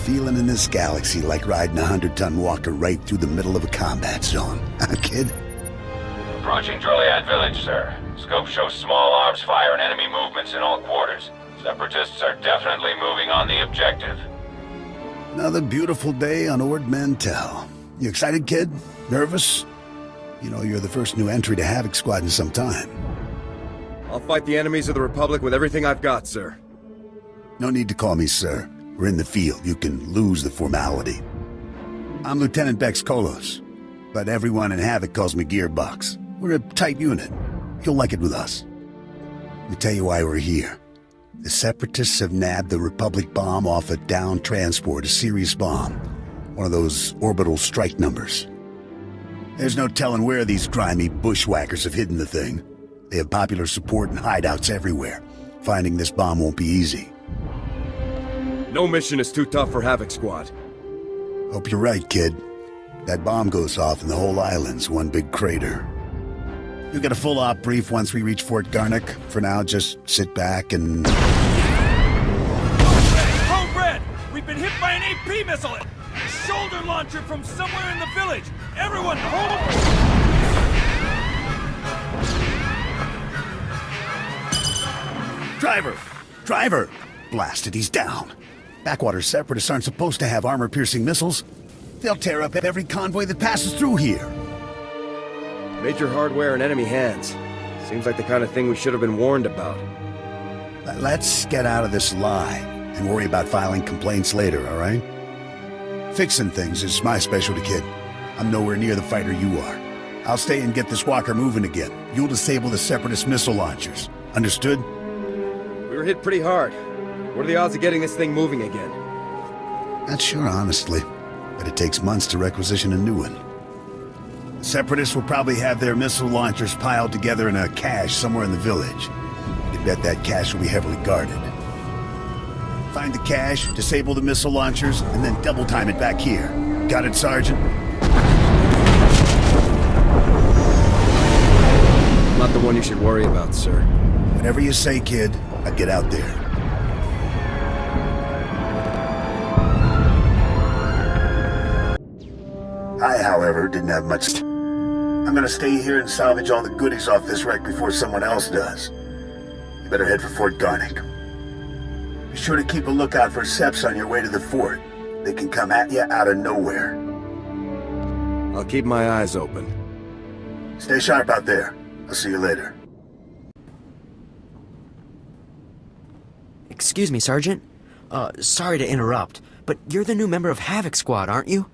feeling in this galaxy like riding a 100-ton walker right through the middle of a combat zone. Huh, kid? Approaching Droliad village, sir. Scope shows small arms fire and enemy movements in all quarters. Separatists are definitely moving on the objective. Another beautiful day on Ord Mantell. You excited, kid? Nervous? You know, you're the first new entry to Havoc Squad in some time. I'll fight the enemies of the Republic with everything I've got, sir. No need to call me sir. We're in the field. You can lose the formality. I'm Lieutenant Bex Kolos, but everyone in Havoc calls me Gearbox. We're a tight unit. You'll like it with us. Let me tell you why we're here. The Separatists have nabbed the Republic bomb off a downed transport, a Sirius bomb. One of those orbital strike numbers. There's no telling where these grimy bushwhackers have hidden the thing. They have popular support and hideouts everywhere. Finding this bomb won't be easy. No mission is too tough for Havoc Squad. Hope you're right, kid. That bomb goes off and the whole island's one big crater. You'll get a full op brief once we reach Fort Garnick. For now, just sit back and... Homebred! We've been hit by an AP missile! A shoulder launcher from somewhere in the village! Everyone, hold on! Driver! Driver! Blasted, he's down. Backwater Separatists aren't supposed to have armor-piercing missiles. They'll tear up every convoy that passes through here. Major hardware in enemy hands. Seems like the kind of thing we should have been warned about. Let's get out of this lie and worry about filing complaints later, all right? Fixing things is my specialty, kid. I'm nowhere near the fighter you are. I'll stay and get this walker moving again. You'll disable the Separatist missile launchers. Understood? We were hit pretty hard. What are the odds of getting this thing moving again? Not sure, honestly. But it takes months to requisition a new one. The Separatists will probably have their missile launchers piled together in a cache somewhere in the village. You can bet that cache will be heavily guarded. Find the cache, disable the missile launchers, and then double time it back here. Got it, Sergeant? Not the one you should worry about, sir. Whatever you say, kid. I'll get out there. I, however, didn't have much. I'm gonna stay here and salvage all the goodies off this wreck before someone else does. You better head for Fort Garnick. Be sure to keep a lookout for Seps on your way to the fort. They can come at you out of nowhere. I'll keep my eyes open. Stay sharp out there. I'll see you later. Excuse me, Sergeant. Sorry to interrupt, but you're the new member of Havoc Squad, aren't you?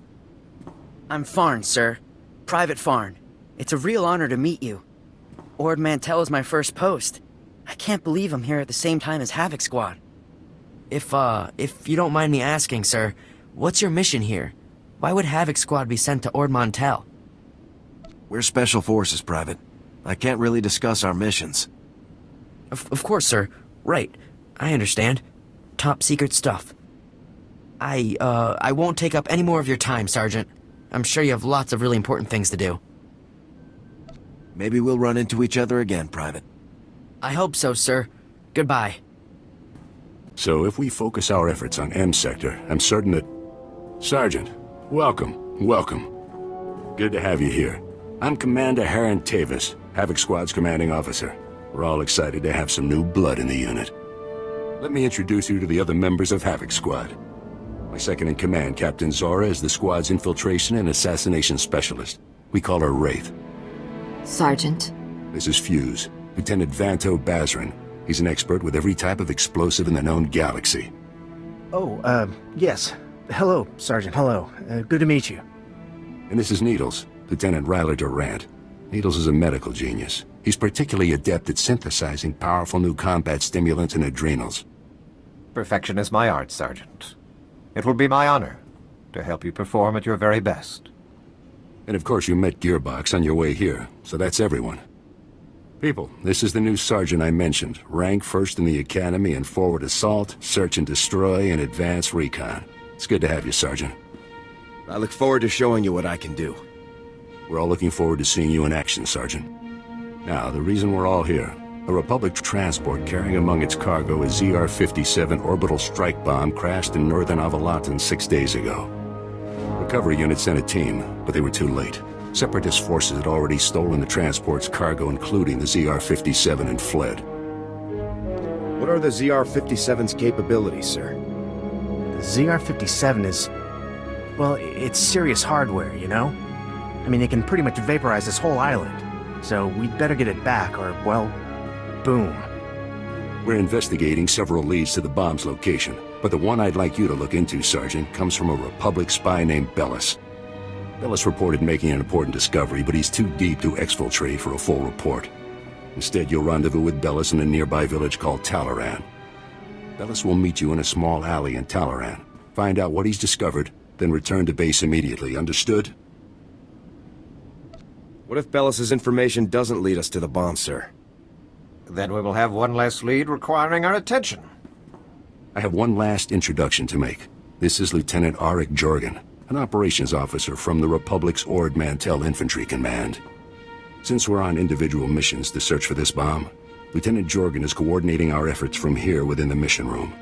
I'm Farn, sir. Private Farn. It's a real honor to meet you. Ord Mantell is my first post. I can't believe I'm here at the same time as Havoc Squad. If you don't mind me asking, sir, what's your mission here? Why would Havoc Squad be sent to Ord Mantell? We're Special Forces, Private. I can't really discuss our missions. Of course, sir. Right. I understand. Top secret stuff. I won't take up any more of your time, Sergeant. I'm sure you have lots of really important things to do. Maybe we'll run into each other again, Private. I hope so, sir. Goodbye. So if we focus our efforts on M Sector, I'm certain that... Sergeant, welcome, welcome. Good to have you here. I'm Commander Harren Tavis, Havoc Squad's commanding officer. We're all excited to have some new blood in the unit. Let me introduce you to the other members of Havoc Squad. My second-in-command, Captain Zora, is the squad's infiltration and assassination specialist. We call her Wraith. Sergeant. This is Fuse, Lieutenant Vanto Bazrin. He's an expert with every type of explosive in the known galaxy. Oh, yes. Hello, Sergeant, hello. Good to meet you. And this is Needles, Lieutenant Ryler Durant. Needles is a medical genius. He's particularly adept at synthesizing powerful new combat stimulants and adrenals. Perfection is my art, Sergeant. It will be my honor to help you perform at your very best. And of course you met Gearbox on your way here, so that's everyone. People, this is the new sergeant I mentioned. Rank first in the Academy in forward assault, search and destroy, and advanced recon. It's good to have you, Sergeant. I look forward to showing you what I can do. We're all looking forward to seeing you in action, Sergeant. Now, the reason we're all here, A Republic transport carrying among its cargo a ZR-57 orbital strike bomb crashed in northern Avalatan 6 days ago. Recovery units sent a team, but they were too late. Separatist forces had already stolen the transport's cargo, including the ZR-57, and fled. What are the ZR-57's capabilities, sir? The ZR-57 is... well, it's serious hardware, you know? I mean, it can pretty much vaporize this whole island. So we'd better get it back, or, well, boom. We're investigating several leads to the bomb's location, but the one I'd like you to look into, Sergeant, comes from a Republic spy named Bellis. Bellis reported making an important discovery, but he's too deep to exfiltrate for a full report. Instead, you'll rendezvous with Bellis in a nearby village called Talaran. Bellis will meet you in a small alley in Talaran. Find out what he's discovered, then return to base immediately. Understood? What if Bellis's information doesn't lead us to the bomb, sir? Then we will have one less lead requiring our attention. I have one last introduction to make. This is Lieutenant Arik Jorgen, an operations officer from the Republic's Ord Mantell Infantry Command. Since we're on individual missions to search for this bomb, Lieutenant Jorgen is coordinating our efforts from here within the mission room.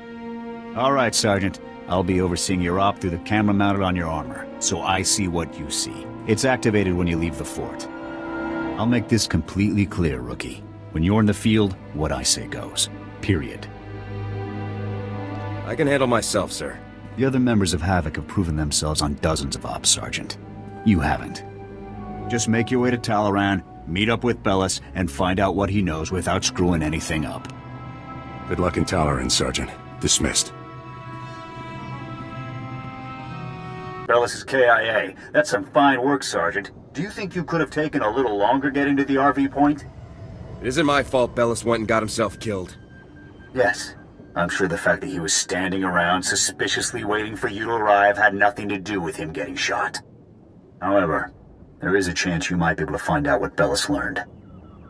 All right, Sergeant. I'll be overseeing your op through the camera mounted on your armor, so I see what you see. It's activated when you leave the fort. I'll make this completely clear, Rookie. When you're in the field, what I say goes. Period. I can handle myself, sir. The other members of Havoc have proven themselves on dozens of ops, Sergeant. You haven't. Just make your way to Talaran, meet up with Bellis, and find out what he knows without screwing anything up. Good luck in Talaran, Sergeant. Dismissed. Bellis is KIA. That's some fine work, Sergeant. Do you think you could have taken a little longer getting to the RV point? It isn't my fault Bellis went and got himself killed. Yes. I'm sure the fact that he was standing around suspiciously waiting for you to arrive had nothing to do with him getting shot. However, there is a chance you might be able to find out what Bellis learned.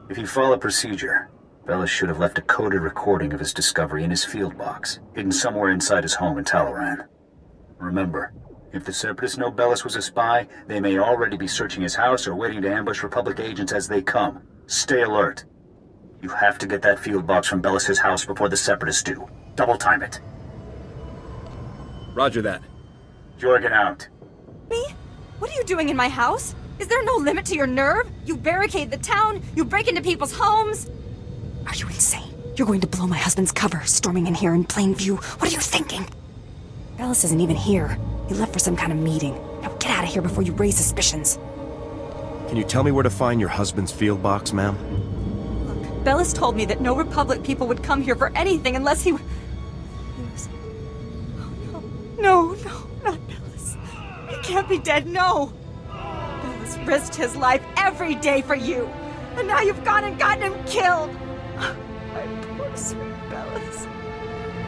If you follow procedure, Bellis should have left a coded recording of his discovery in his field box, hidden somewhere inside his home in Talaran. Remember, if the Separatists know Bellis was a spy, they may already be searching his house or waiting to ambush Republic agents as they come. Stay alert. You have to get that field box from Bellis' house before the Separatists do. Double time it. Roger that. Jorgen out. Me? What are you doing in my house? Is there no limit to your nerve? You barricade the town, you break into people's homes. Are you insane? You're going to blow my husband's cover, storming in here in plain view. What are you thinking? Bellis isn't even here. He left for some kind of meeting. Now get out of here before you raise suspicions. Can you tell me where to find your husband's field box, ma'am? Look, Bellis told me that no Republic people would come here for anything unless he was... Oh, no, not Bellis. He can't be dead, no. Bellis risked his life every day for you. And now you've gone and gotten him killed. My poor sweet Bellis.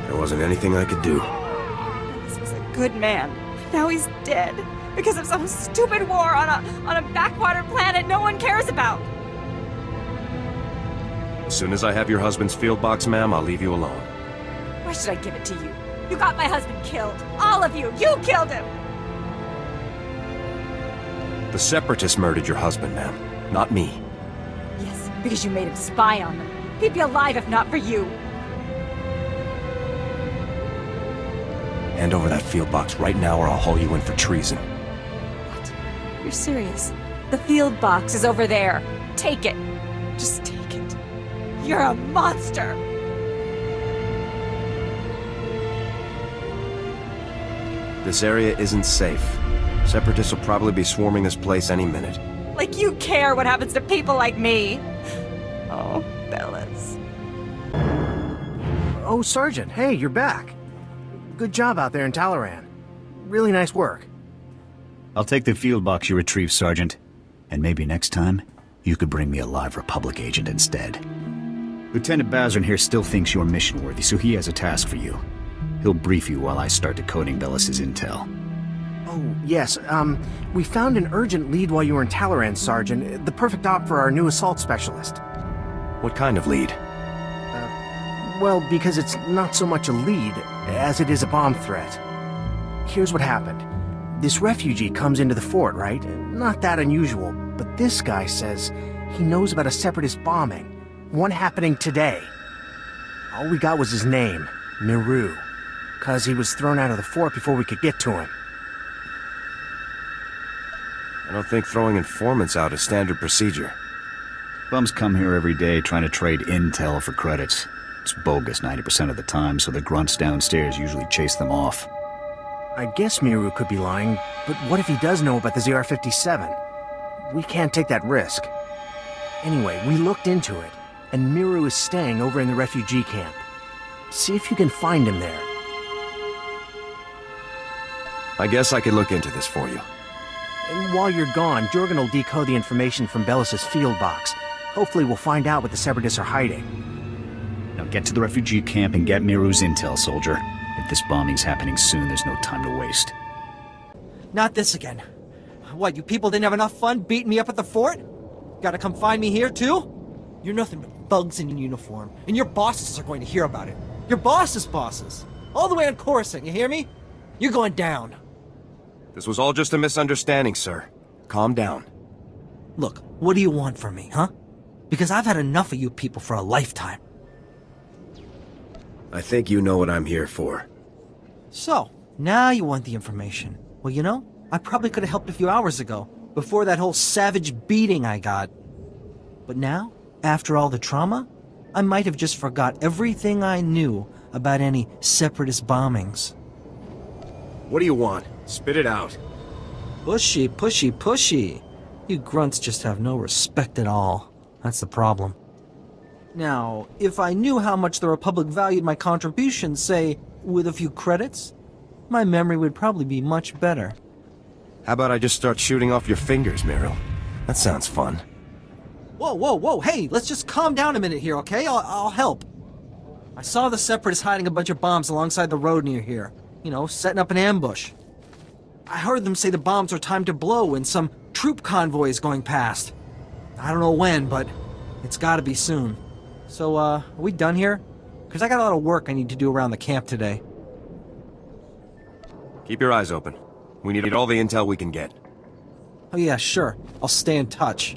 There wasn't anything I could do. Bellis was a good man. Now he's dead. Because of some stupid war on a backwater planet no one cares about. As soon as I have your husband's field box, ma'am, I'll leave you alone. Why should I give it to you? You got my husband killed. All of you. You killed him. The Separatists murdered your husband, ma'am. Not me. Yes, because you made him spy on them. He'd be alive if not for you. Hand over that field box right now or I'll haul you in for treason. What? You're serious? The field box is over there. Take it. Just take it. You're a monster! This area isn't safe. Separatists will probably be swarming this place any minute. Like you care what happens to people like me. Oh, Bellis. Oh, Sergeant, hey, you're back. Good job out there in Talaran. Really nice work. I'll take the field box you retrieved, Sergeant. And maybe next time, you could bring me a live Republic agent instead. Lieutenant Bazrin here still thinks you're mission-worthy, so he has a task for you. He'll brief you while I start decoding Bellis' intel. Oh, yes, we found an urgent lead while you were in Talaran, Sergeant. The perfect op for our new assault specialist. What kind of lead? Well, because it's not so much a lead as it is a bomb threat. Here's what happened. This refugee comes into the fort, right? Not that unusual, but this guy says he knows about a Separatist bombing. One happening today. All we got was his name, Miru. 'Cause he was thrown out of the fort before we could get to him. I don't think throwing informants out is standard procedure. Bums come here every day trying to trade intel for credits. It's bogus 90% of the time, so the grunts downstairs usually chase them off. I guess Miru could be lying, but what if he does know about the ZR-57? We can't take that risk. Anyway, we looked into it, and Miru is staying over in the refugee camp. See if you can find him there. I guess I could look into this for you. And while you're gone, Jorgen will decode the information from Bellis's field box. Hopefully we'll find out what the Separatists are hiding. Now get to the refugee camp and get Miru's intel, soldier. If this bombing's happening soon, there's no time to waste. Not this again. What, you people didn't have enough fun beating me up at the fort? Gotta come find me here, too? You're nothing but thugs in uniform, and your bosses are going to hear about it. Your boss's bosses. All the way on Coruscant, you hear me? You're going down. This was all just a misunderstanding, sir. Calm down. Look, what do you want from me, huh? Because I've had enough of you people for a lifetime. I think you know what I'm here for. So, now you want the information. Well, you know, I probably could have helped a few hours ago, before that whole savage beating I got. But now, after all the trauma, I might have just forgot everything I knew about any Separatist bombings. What do you want? Spit it out. Pushy, pushy, pushy. You grunts just have no respect at all. That's the problem. Now, if I knew how much the Republic valued my contributions, say, with a few credits, my memory would probably be much better. How about I just start shooting off your fingers, Miru? That sounds fun. Whoa, whoa, whoa, hey, let's just calm down a minute here, okay? I'll help. I saw the Separatists hiding a bunch of bombs alongside the road near here. You know, setting up an ambush. I heard them say the bombs are timed to blow and some troop convoy is going past. I don't know when, but it's gotta be soon. So, are we done here? Because I got a lot of work I need to do around the camp today. Keep your eyes open. We need all the intel we can get. Oh yeah, sure. I'll stay in touch.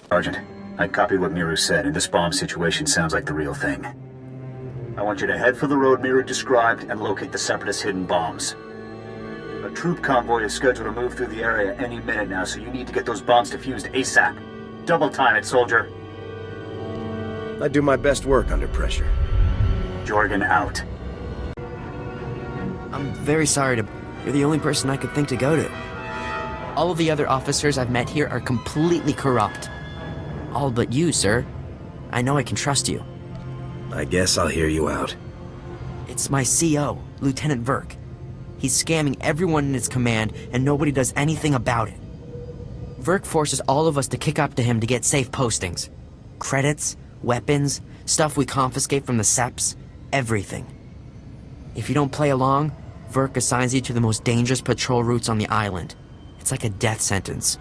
Sergeant, I copied what Miru said, and this bomb situation sounds like the real thing. I want you to head for the road Miru described and locate the Separatist hidden bombs. A troop convoy is scheduled to move through the area any minute now, so you need to get those bombs defused ASAP. Double time it, soldier. I do my best work under pressure. Jorgen out. I'm very sorry to... You're the only person I could think to go to. All of the other officers I've met here are completely corrupt. All but you, sir. I know I can trust you. I guess I'll hear you out. It's my CO, Lieutenant Verk. He's scamming everyone in his command, and nobody does anything about it. Verk forces all of us to kick up to him to get safe postings. Credits, weapons, stuff we confiscate from the Seps, everything. If you don't play along, Verk assigns you to the most dangerous patrol routes on the island. It's like a death sentence.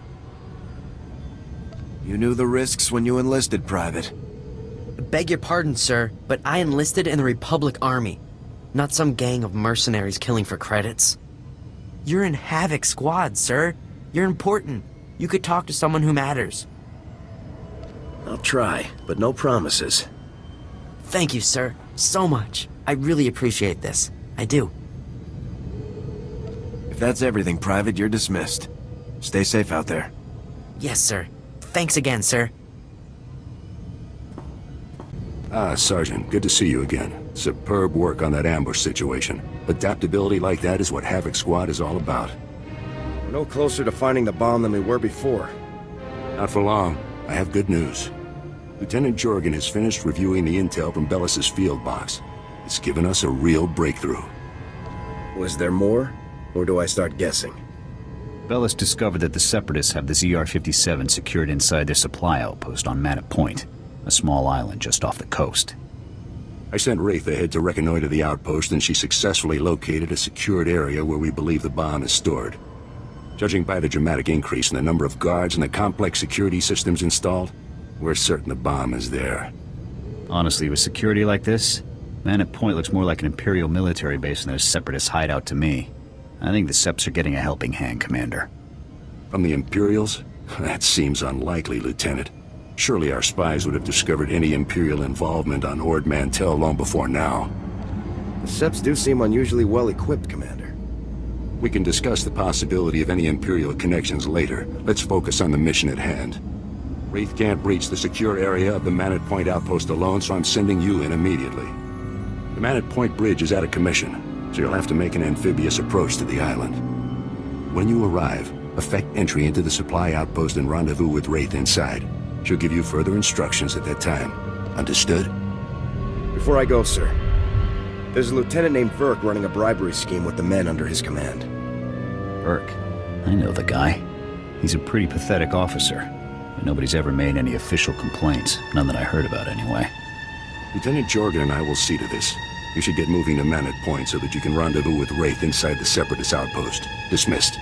You knew the risks when you enlisted, Private. Beg your pardon, sir, but I enlisted in the Republic Army, not some gang of mercenaries killing for credits. You're in Havoc Squad, sir. You're important. You could talk to someone who matters. I'll try, but no promises. Thank you, sir, so much. I really appreciate this. I do. If that's everything, Private, you're dismissed. Stay safe out there. Yes, sir. Thanks again, sir. Sergeant, good to see you again. Superb work on that ambush situation. Adaptability like that is what Havoc Squad is all about. We're no closer to finding the bomb than we were before. Not for long. I have good news. Lieutenant Jorgen has finished reviewing the intel from Bellis's field box. It's given us a real breakthrough. Was there more? Or do I start guessing? Bellis discovered that the Separatists have the ZR-57 secured inside their supply outpost on Manette Point, a small island just off the coast. I sent Wraith ahead to reconnoiter the outpost, and she successfully located a secured area where we believe the bomb is stored. Judging by the dramatic increase in the number of guards and the complex security systems installed, we're certain the bomb is there. Honestly, with security like this, Manette Point looks more like an Imperial military base than a Separatist hideout to me. I think the Seps are getting a helping hand, Commander. From the Imperials? That seems unlikely, Lieutenant. Surely our spies would have discovered any Imperial involvement on Ord Mantell long before now. The Seps do seem unusually well-equipped, Commander. We can discuss the possibility of any Imperial connections later. Let's focus on the mission at hand. Wraith can't breach the secure area of the Manat Point outpost alone, so I'm sending you in immediately. The Manat Point bridge is out of commission, so you'll have to make an amphibious approach to the island. When you arrive, effect entry into the supply outpost and rendezvous with Wraith inside. She'll give you further instructions at that time. Understood? Before I go, sir, there's a lieutenant named Verk running a bribery scheme with the men under his command. Verk? I know the guy. He's a pretty pathetic officer. But nobody's ever made any official complaints. None that I heard about, anyway. Lieutenant Jorgen and I will see to this. You should get moving to Manat Point so that you can rendezvous with Wraith inside the Separatist outpost. Dismissed.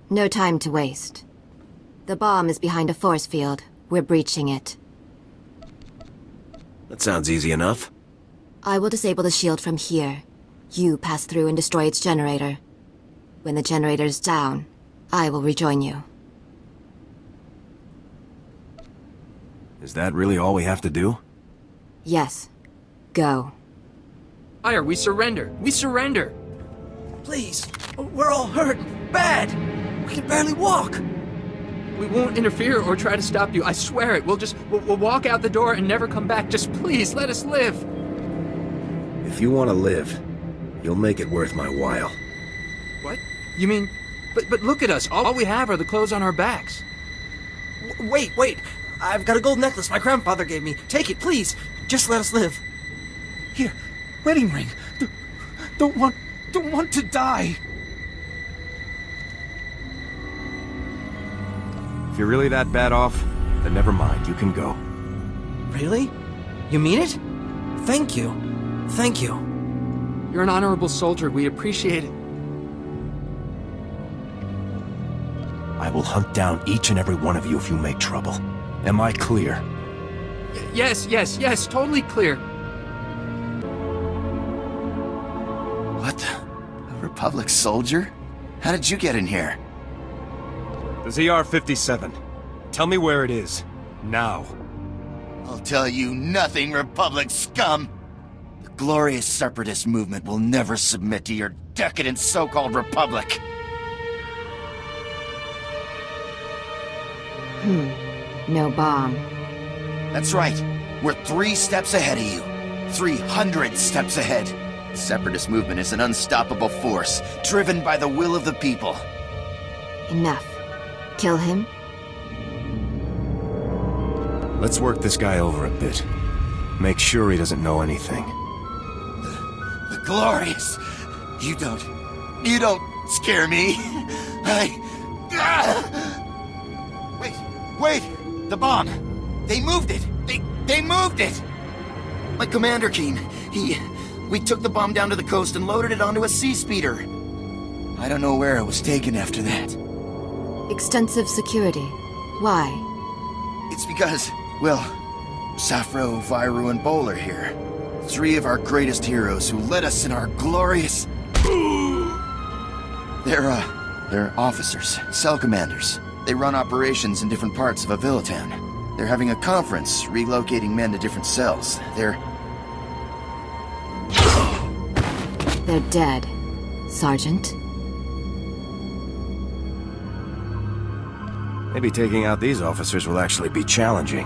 No time to waste. The bomb is behind a force field. We're breaching it. That sounds easy enough. I will disable the shield from here. You pass through and destroy its generator. When the generator's down, I will rejoin you. Is that really all we have to do? Yes. Go. Fire, we surrender! We surrender! Please, we're all hurt. Bad. We can barely walk. We won't interfere or try to stop you, I swear it. We'll walk out the door and never come back. Just please, let us live. If you want to live, you'll make it worth my while. What? You mean... But look at us. All we have are the clothes on our backs. Wait. I've got a gold necklace my grandfather gave me. Take it, please. Just let us live. Here, wedding ring. Don't want to die. If you're really that bad off, then never mind, you can go. Really? You mean it? Thank you. Thank you. You're an honorable soldier. We appreciate it. I will hunt down each and every one of you if you make trouble. Am I clear? Yes, totally clear. What the? A Republic soldier? How did you get in here? The ZR-57. Tell me where it is. Now. I'll tell you nothing, Republic scum! The glorious separatist movement will never submit to your decadent so-called Republic. No bomb. That's right. We're 3 steps ahead of you. 300 steps ahead. The separatist movement is an unstoppable force, driven by the will of the people. Enough. Kill him? Let's work this guy over a bit. Make sure he doesn't know anything. The glorious... You don't scare me. Wait! The bomb! They moved it! They moved it! My commander came. We took the bomb down to the coast and loaded it onto a sea speeder. I don't know where it was taken after that. Extensive security. Why? It's because, well, Safro, Viru, and Bol are here. 3 of our greatest heroes who led us in our glorious... They're officers, cell commanders. They run operations in different parts of Avilatown. They're having a conference, relocating men to different cells. They're dead, Sergeant. Maybe taking out these officers will actually be challenging.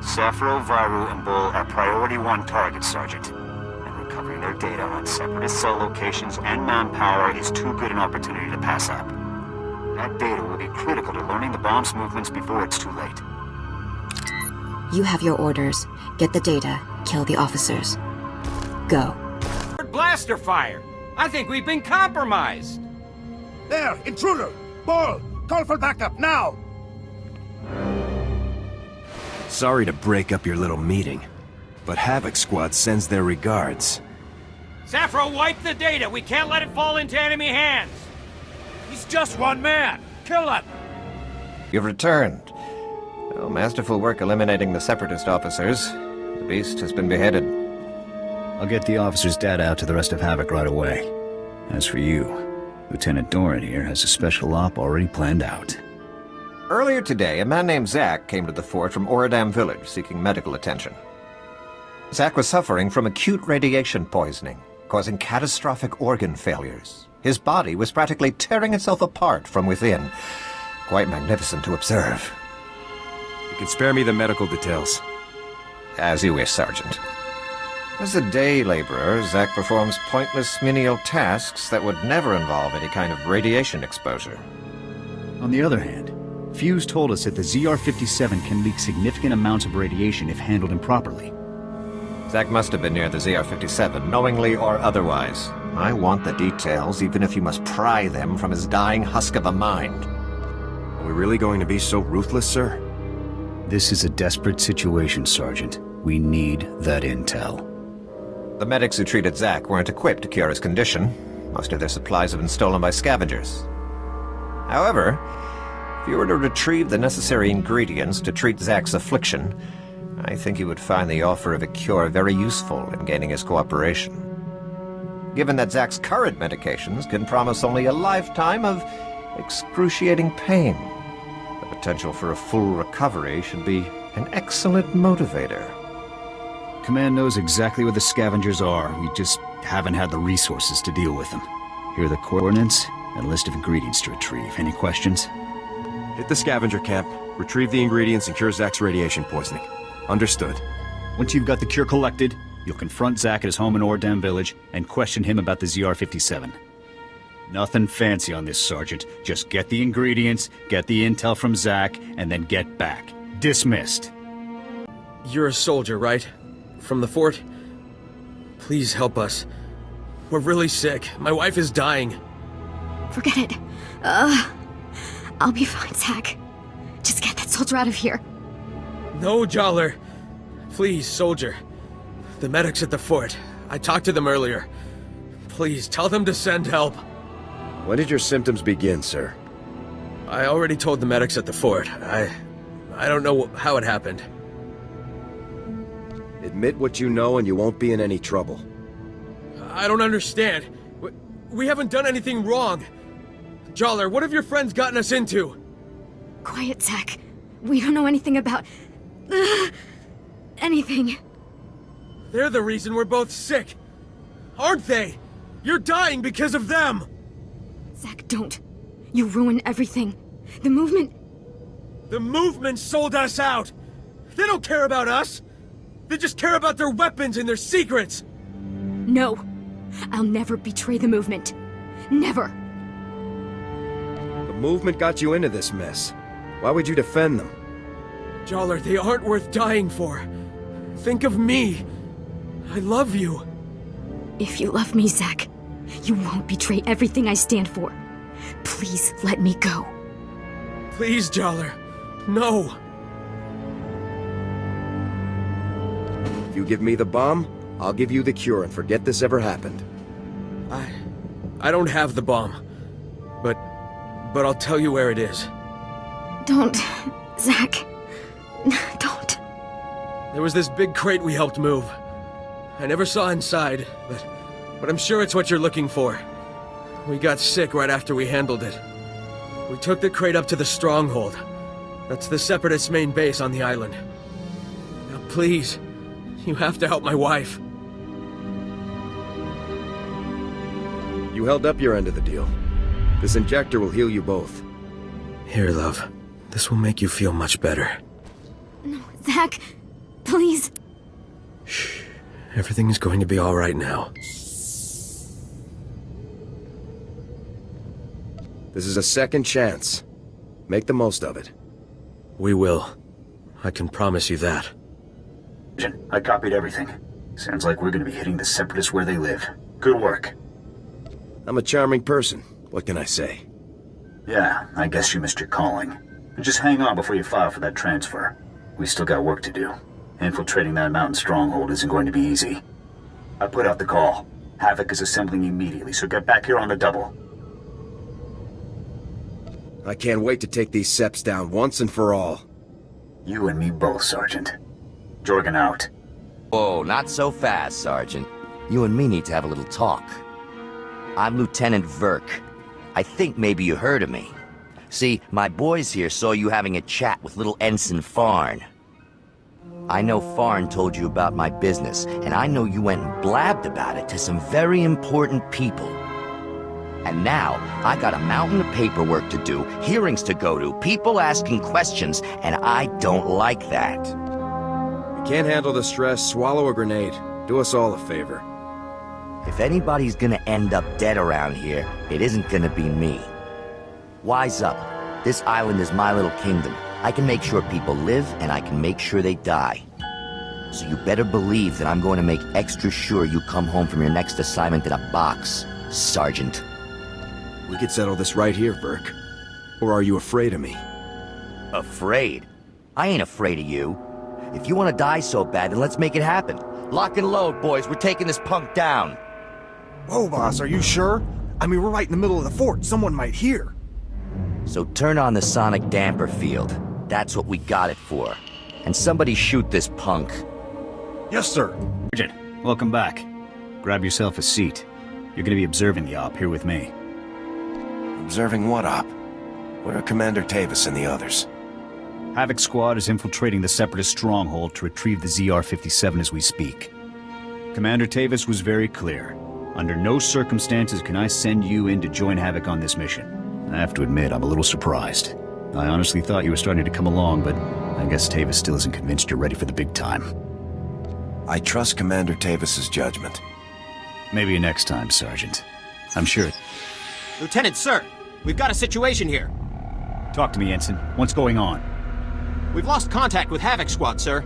Safro, Viru, and Bol are Priority 1 targets, Sergeant. And recovering their data on Separatist cell locations and manpower is too good an opportunity to pass up. That data will be critical to learning the bomb's movements before it's too late. You have your orders. Get the data. Kill the officers. Go. Blaster fire! I think we've been compromised! There! Intruder! Ball! Call for backup, now! Sorry to break up your little meeting, but Havoc Squad sends their regards. Safro, wipe the data! We can't let it fall into enemy hands! He's just one man! Kill him! You've returned. Oh, masterful work eliminating the Separatist officers. The beast has been beheaded. I'll get the officer's data out to the rest of Havoc right away. As for you, Lieutenant Doran here has a special op already planned out. Earlier today, a man named Zach came to the fort from Oradam village seeking medical attention. Zach was suffering from acute radiation poisoning, causing catastrophic organ failures. His body was practically tearing itself apart from within. Quite magnificent to observe. You can spare me the medical details. As you wish, Sergeant. As a day laborer, Zach performs pointless menial tasks that would never involve any kind of radiation exposure. On the other hand, Fuse told us that the ZR-57 can leak significant amounts of radiation if handled improperly. Zach must have been near the ZR-57, knowingly or otherwise. I want the details, even if you must pry them from his dying husk of a mind. Are we really going to be so ruthless, sir? This is a desperate situation, Sergeant. We need that intel. The medics who treated Zach weren't equipped to cure his condition. Most of their supplies have been stolen by scavengers. However, if you were to retrieve the necessary ingredients to treat Zach's affliction, I think you would find the offer of a cure very useful in gaining his cooperation. Given that Zach's current medications can promise only a lifetime of excruciating pain, the potential for a full recovery should be an excellent motivator. Command knows exactly where the scavengers are. We just haven't had the resources to deal with them. Here are the coordinates and a list of ingredients to retrieve. Any questions? Hit the scavenger camp, retrieve the ingredients, and cure Zach's radiation poisoning. Understood. Once you've got the cure collected, you'll confront Zach at his home in Oradam village and question him about the ZR-57. Nothing fancy on this, Sergeant. Just get the ingredients, get the intel from Zach, and then get back. Dismissed. You're a soldier, right? From the fort? Please help us. We're really sick. My wife is dying. Forget it. I'll be fine, Zach. Just get that soldier out of here. No, Jollar. Please, soldier. The medics at the fort. I talked to them earlier. Please, tell them to send help. When did your symptoms begin, sir? I already told the medics at the fort. I don't know how it happened. Admit what you know and you won't be in any trouble. I don't understand. We haven't done anything wrong. Jollar, what have your friends gotten us into? Quiet, Zach. We don't know anything about... anything. They're the reason we're both sick. Aren't they? You're dying because of them! Zach, don't. You ruin everything. The movement... The movement sold us out! They don't care about us! They just care about their weapons and their secrets! No. I'll never betray the movement. Never. The movement got you into this mess. Why would you defend them? Jollar, they aren't worth dying for. Think of me. I love you. If you love me, Zach, you won't betray everything I stand for. Please let me go. Please, Jollar. No. If you give me the bomb, I'll give you the cure and forget this ever happened. I don't have the bomb. But I'll tell you where it is. Don't, Zach. Don't. There was this big crate we helped move. I never saw inside, but I'm sure it's what you're looking for. We got sick right after we handled it. We took the crate up to the stronghold. That's the Separatists' main base on the island. Now please, you have to help my wife. You held up your end of the deal. This injector will heal you both. Here, love. This will make you feel much better. No, Zach, please. Shh. Everything is going to be all right now. This is a second chance. Make the most of it. We will. I can promise you that. I copied everything. Sounds like we're gonna be hitting the Separatists where they live. Good work. I'm a charming person. What can I say? Yeah, I guess you missed your calling. Just hang on before you file for that transfer. We still got work to do. Infiltrating that mountain stronghold isn't going to be easy. I put out the call. Havoc is assembling immediately, so get back here on the double. I can't wait to take these Seps down once and for all. You and me both, Sergeant. Jorgen out. Whoa, not so fast, Sergeant. You and me need to have a little talk. I'm Lieutenant Verk. I think maybe you heard of me. See, my boys here saw you having a chat with little Ensign Farn. I know Farn told you about my business, and I know you went and blabbed about it to some very important people. And now, I got a mountain of paperwork to do, hearings to go to, people asking questions, and I don't like that. You can't handle the stress, swallow a grenade. Do us all a favor. If anybody's gonna end up dead around here, it isn't gonna be me. Wise up. This island is my little kingdom. I can make sure people live, and I can make sure they die. So you better believe that I'm going to make extra sure you come home from your next assignment in a box, Sergeant. We could settle this right here, Verk. Or are you afraid of me? Afraid? I ain't afraid of you. If you want to die so bad, then let's make it happen. Lock and load, boys. We're taking this punk down. Whoa, boss, are you sure? I mean, we're right in the middle of the fort. Someone might hear. So turn on the sonic damper field. That's what we got it for. And somebody shoot this punk. Yes, sir. Sergeant, welcome back. Grab yourself a seat. You're gonna be observing the op here with me. Observing what op? Where are Commander Tavis and the others? Havoc Squad is infiltrating the Separatist stronghold to retrieve the ZR-57 as we speak. Commander Tavis was very clear. Under no circumstances can I send you in to join Havoc on this mission. I have to admit, I'm a little surprised. I honestly thought you were starting to come along, but I guess Tavis still isn't convinced you're ready for the big time. I trust Commander Tavis's judgment. Maybe next time, Sergeant. I'm sure. Lieutenant, sir! We've got a situation here. Talk to me, Ensign. What's going on? We've lost contact with Havoc Squad, sir.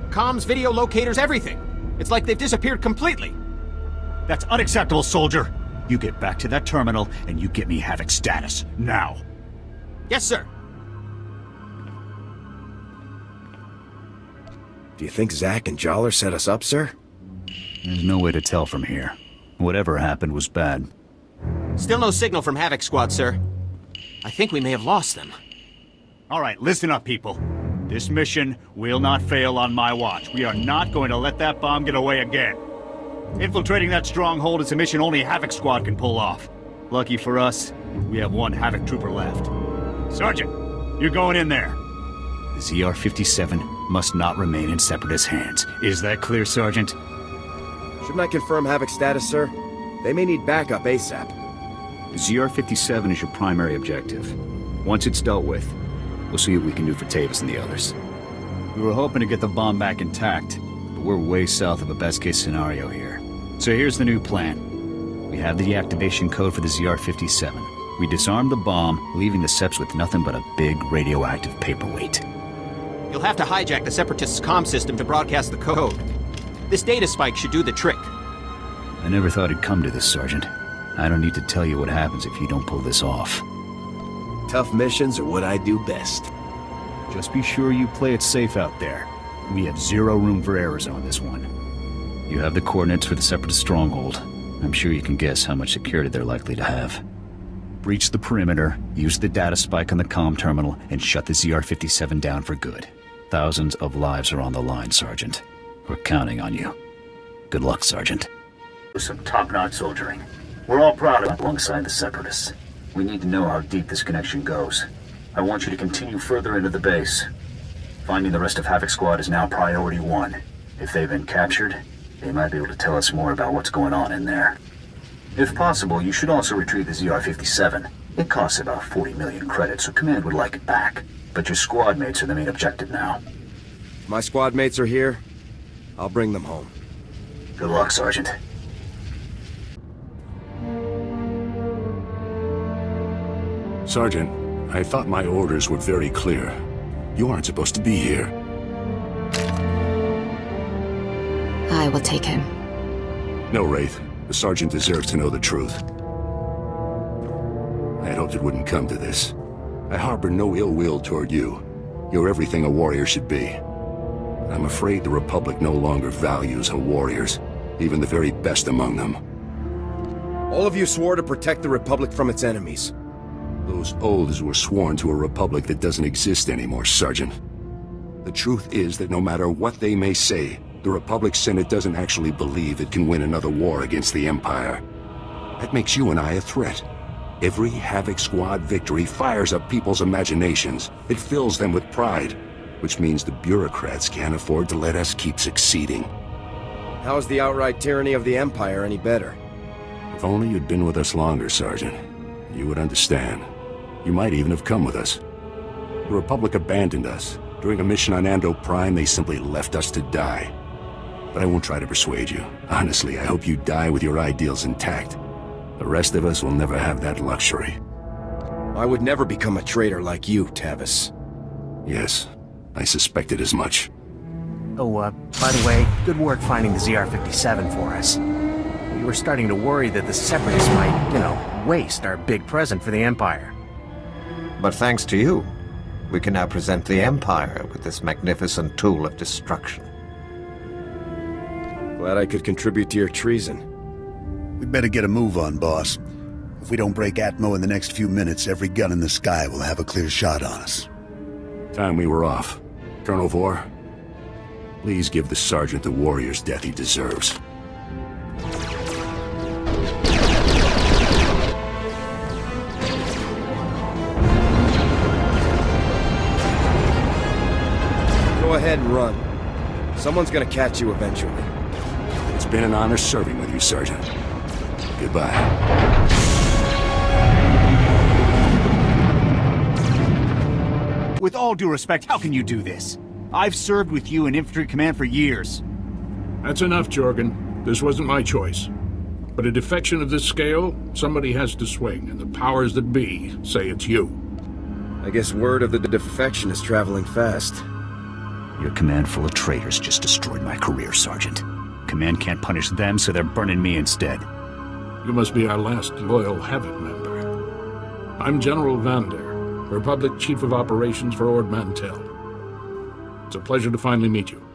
Comms, video locators, everything. It's like they've disappeared completely. That's unacceptable, soldier! You get back to that terminal, and you get me Havoc status, now! Yes, sir! Do you think Zack and Joller set us up, sir? There's no way to tell from here. Whatever happened was bad. Still no signal from Havoc Squad, sir. I think we may have lost them. All right, listen up, people. This mission will not fail on my watch. We are not going to let that bomb get away again. Infiltrating that stronghold is a mission only Havoc Squad can pull off. Lucky for us, we have one Havoc trooper left. Sergeant, you're going in there. The ZR-57 must not remain in Separatist hands. Is that clear, Sergeant? Shouldn't I confirm Havoc status, sir? They may need backup ASAP. The ZR-57 is your primary objective. Once it's dealt with, we'll see what we can do for Tavis and the others. We were hoping to get the bomb back intact, but we're way south of a best-case scenario here. So here's the new plan. We have the deactivation code for the ZR-57. We disarm the bomb, leaving the Seps with nothing but a big radioactive paperweight. You'll have to hijack the Separatists' comm system to broadcast the code. This data spike should do the trick. I never thought it'd come to this, Sergeant. I don't need to tell you what happens if you don't pull this off. Tough missions are what I do best. Just be sure you play it safe out there. We have zero room for errors on this one. You have the coordinates for the Separatist stronghold. I'm sure you can guess how much security they're likely to have. Breach the perimeter, use the data spike on the comm terminal, and shut the ZR-57 down for good. Thousands of lives are on the line, Sergeant. We're counting on you. Good luck, Sergeant. Some top-notch soldiering. We're all proud of it alongside the Separatists. We need to know how deep this connection goes. I want you to continue further into the base. Finding the rest of Havoc Squad is now priority 1. If they've been captured, they might be able to tell us more about what's going on in there. If possible, you should also retrieve the ZR-57. It costs about 40 million credits, so Command would like it back. But your squad mates are the main objective now. My squad mates are here. I'll bring them home. Good luck, Sergeant. Sergeant, I thought my orders were very clear. You aren't supposed to be here. I will take him. No, Wraith. The Sergeant deserves to know the truth. I had hoped it wouldn't come to this. I harbor no ill will toward you. You're everything a warrior should be. I'm afraid the Republic no longer values her warriors, even the very best among them. All of you swore to protect the Republic from its enemies. Those oaths were sworn to a Republic that doesn't exist anymore, Sergeant. The truth is that no matter what they may say, the Republic Senate doesn't actually believe it can win another war against the Empire. That makes you and I a threat. Every Havoc Squad victory fires up people's imaginations. It fills them with pride, which means the bureaucrats can't afford to let us keep succeeding. How is the outright tyranny of the Empire any better? If only you'd been with us longer, Sergeant. You would understand. You might even have come with us. The Republic abandoned us. During a mission on Ando Prime, they simply left us to die. But I won't try to persuade you. Honestly, I hope you die with your ideals intact. The rest of us will never have that luxury. I would never become a traitor like you, Tavis. Yes, I suspected as much. Oh, by the way, good work finding the ZR-57 for us. We were starting to worry that the Separatists might, waste our big present for the Empire. But thanks to you, we can now present the Empire with this magnificent tool of destruction. Glad I could contribute to your treason. We'd better get a move on, boss. If we don't break Atmo in the next few minutes, every gun in the sky will have a clear shot on us. Time we were off. Colonel Vore, please give the Sergeant the warrior's death he deserves. Go ahead and run. Someone's gonna catch you eventually. It's been an honor serving with you, Sergeant. Goodbye. With all due respect, how can you do this? I've served with you in Infantry Command for years. That's enough, Jorgen. This wasn't my choice. But a defection of this scale, somebody has to swing, and the powers that be say it's you. I guess word of the defection is traveling fast. Your command full of traitors just destroyed my career, Sergeant. Command can't punish them, so they're burning me instead. You must be our last loyal Havoc member. I'm General Vander, Republic Chief of Operations for Ord Mantell. It's a pleasure to finally meet you.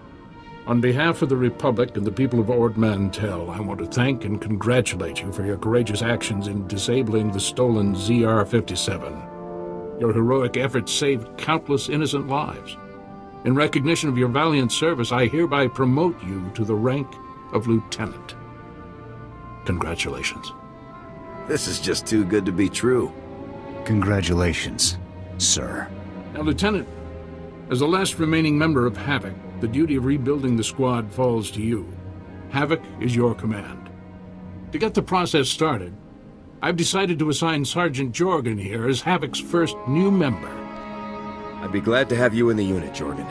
On behalf of the Republic and the people of Ord Mantell, I want to thank and congratulate you for your courageous actions in disabling the stolen ZR-57. Your heroic efforts saved countless innocent lives. In recognition of your valiant service, I hereby promote you to the rank of Lieutenant. Congratulations. This is just too good to be true. Congratulations, sir. Now, Lieutenant, as the last remaining member of Havoc, the duty of rebuilding the squad falls to you. Havoc is your command. To get the process started, I've decided to assign Sergeant Jorgen here as Havoc's first new member. I'd be glad to have you in the unit, Jorgen.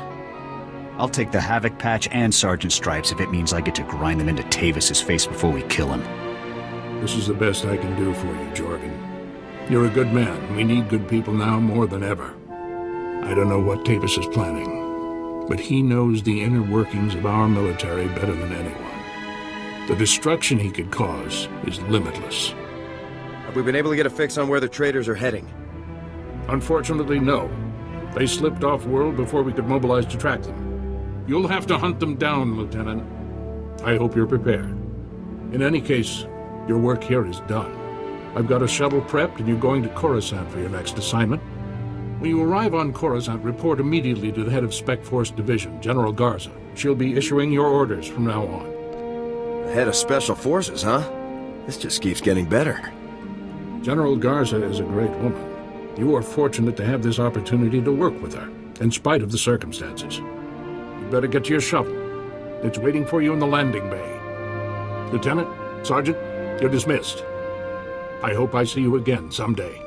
I'll take the Havoc patch and Sergeant Stripes if it means I get to grind them into Tavis's face before we kill him. This is the best I can do for you, Jorgen. You're a good man. We need good people now more than ever. I don't know what Tavis is planning, but he knows the inner workings of our military better than anyone. The destruction he could cause is limitless. Have we been able to get a fix on where the traitors are heading? Unfortunately, no. They slipped off-world before we could mobilize to track them. You'll have to hunt them down, Lieutenant. I hope you're prepared. In any case, your work here is done. I've got a shuttle prepped, and you're going to Coruscant for your next assignment. When you arrive on Coruscant, report immediately to the head of Spec Force Division, General Garza. She'll be issuing your orders from now on. The head of Special Forces, huh? This just keeps getting better. General Garza is a great woman. You are fortunate to have this opportunity to work with her, in spite of the circumstances. You better get to your shuttle. It's waiting for you in the landing bay. Lieutenant, Sergeant, you're dismissed. I hope I see you again someday.